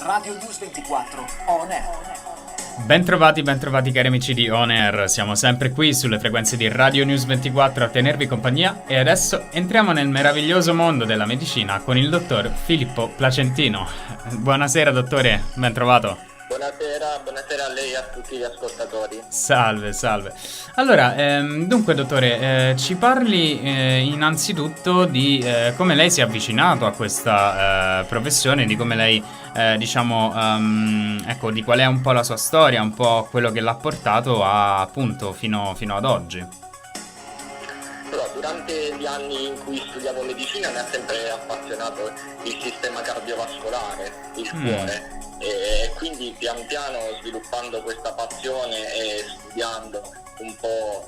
Radio News 24 On Air. Bentrovati cari amici di On Air, siamo sempre qui sulle frequenze di Radio News 24 a tenervi compagnia e adesso entriamo nel meraviglioso mondo della medicina con il dottor Filippo Placentino. Buonasera dottore, ben trovato. Buonasera a lei e a tutti gli ascoltatori. Salve. Allora, dunque dottore, ci parli innanzitutto di come lei si è avvicinato a questa professione, di come lei, ecco, di qual è un po' la sua storia, un po' quello che l'ha portato appunto fino ad oggi. Allora, durante gli anni in cui studiavo medicina mi ha sempre appassionato il sistema cardiovascolare, il cuore. E quindi pian piano, sviluppando questa passione e studiando un po'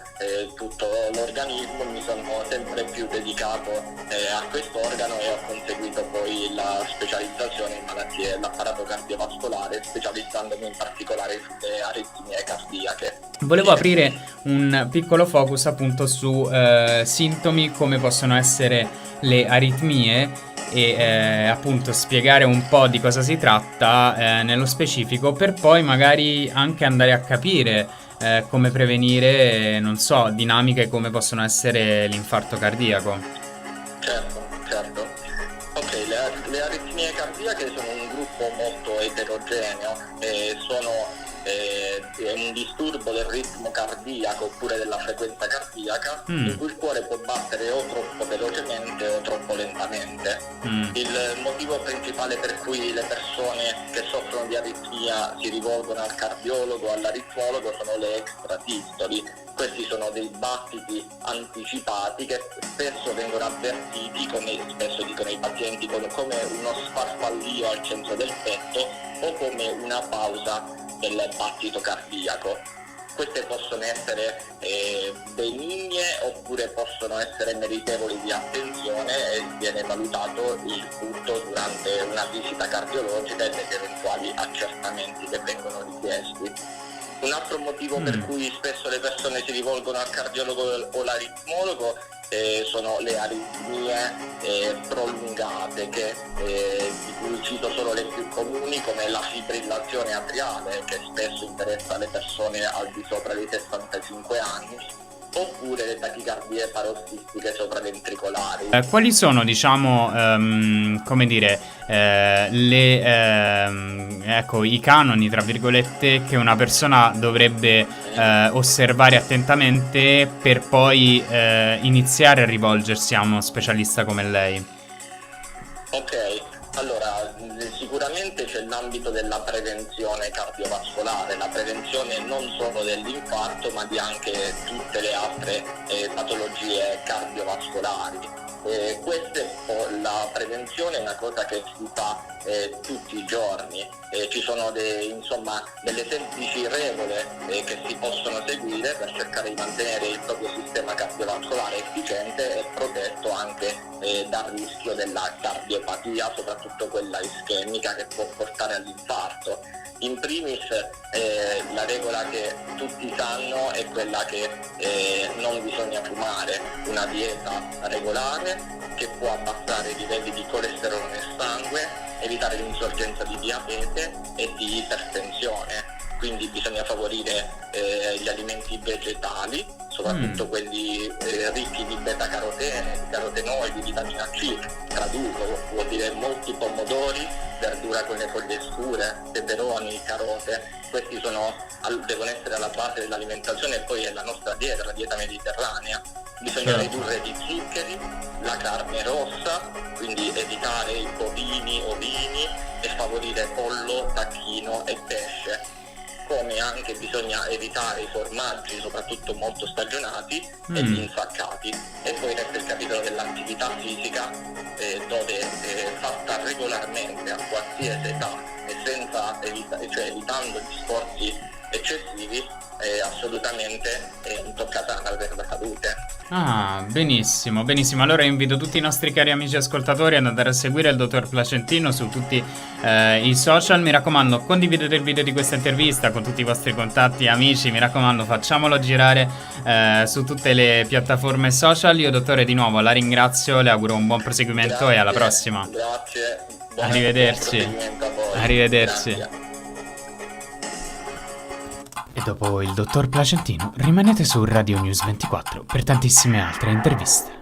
tutto l'organismo, mi sono sempre più dedicato a quest'organo e ho conseguito poi la specializzazione in malattie dell'apparato cardiovascolare, specializzandomi in particolare sulle aritmie cardiache. Volevo aprire un piccolo focus appunto su sintomi come possono essere le aritmie e appunto spiegare un po' di cosa si tratta nello specifico, per poi magari anche andare a capire come prevenire, non so, dinamiche come possono essere l'infarto cardiaco. Certo. Ok, le aritmie cardiache sono un gruppo molto eterogeneo, è un disturbo del ritmo cardiaco oppure della frequenza cardiaca in cui il cuore può battere o troppo velocemente o troppo lentamente. Il motivo principale per cui le persone che soffrono di aritmia si rivolgono al cardiologo o all'aritmologo sono le extrasistoli. Questi sono dei battiti anticipati che spesso vengono avvertiti, come spesso dicono i pazienti, come uno sfarfallio al centro del petto o come una pausa del battito cardiaco. Queste possono essere benigne oppure possono essere meritevoli di attenzione e viene valutato il tutto durante una visita cardiologica e degli eventuali accertamenti che vengono richiesti. Un altro motivo per cui spesso le persone si rivolgono al cardiologo o all'aritmologo sono le aritmie prolungate, di cui cito solo le più comuni, come la fibrillazione atriale, che spesso interessa le persone al di sopra dei 65 anni, oppure le tachicardie parossistiche sopraventricolari. Quali sono, diciamo, come dire, ecco, i canoni, tra virgolette, che una persona dovrebbe osservare attentamente per poi iniziare a rivolgersi a uno specialista come lei? Ok, allora sicuramente c'è l'ambito della prevenzione cardiovascolare, la prevenzione non solo dell'infarto ma di anche tutte le altre patologie cardiovascolari. La prevenzione è una cosa che si fa tutti i giorni, ci sono delle semplici regole che si possono seguire per cercare di mantenere il proprio sistema cardiovascolare efficiente e protetto anche dal rischio della cardiopatia, soprattutto quella ischemica che può portare all'infarto. In primis la regola che tutti sanno è quella che non bisogna fumare, una dieta regolare che può abbassare i livelli di colesterolo nel sangue, evitare l'insorgenza di diabete e di ipertensione. Quindi bisogna favorire gli alimenti vegetali, soprattutto quelli ricchi di beta-carotene, di carotenoidi, di vitamina C. Traduco, vuol dire molti pomodori, verdura con le foglie scure, peperoni, carote. Questi devono essere alla base dell'alimentazione e poi è la nostra dieta, la dieta mediterranea. Bisogna ridurre gli zuccheri, la carne rossa, quindi evitare i bovini, ovini e favorire pollo, tacchino e pesce. Come anche bisogna evitare i formaggi, soprattutto molto stagionati, e gli insaccati. E poi resta il capitolo dell'attività fisica, dove fatta regolarmente a qualsiasi età e evitando gli sforzi eccessivi, è assolutamente un toccasana per la salute. Benissimo. Allora invito tutti i nostri cari amici ascoltatori ad andare a seguire il dottor Placentino su tutti i social. Mi raccomando, condividete il video di questa intervista con tutti i vostri contatti e amici. Mi raccomando, facciamolo girare su tutte le piattaforme social. Io dottore di nuovo la ringrazio, le auguro un buon proseguimento. Grazie, e alla prossima. Grazie. Arrivederci. Buon proseguimento a voi. Arrivederci. Grazie. E dopo il dottor Placentino rimanete su Radio News 24 per tantissime altre interviste.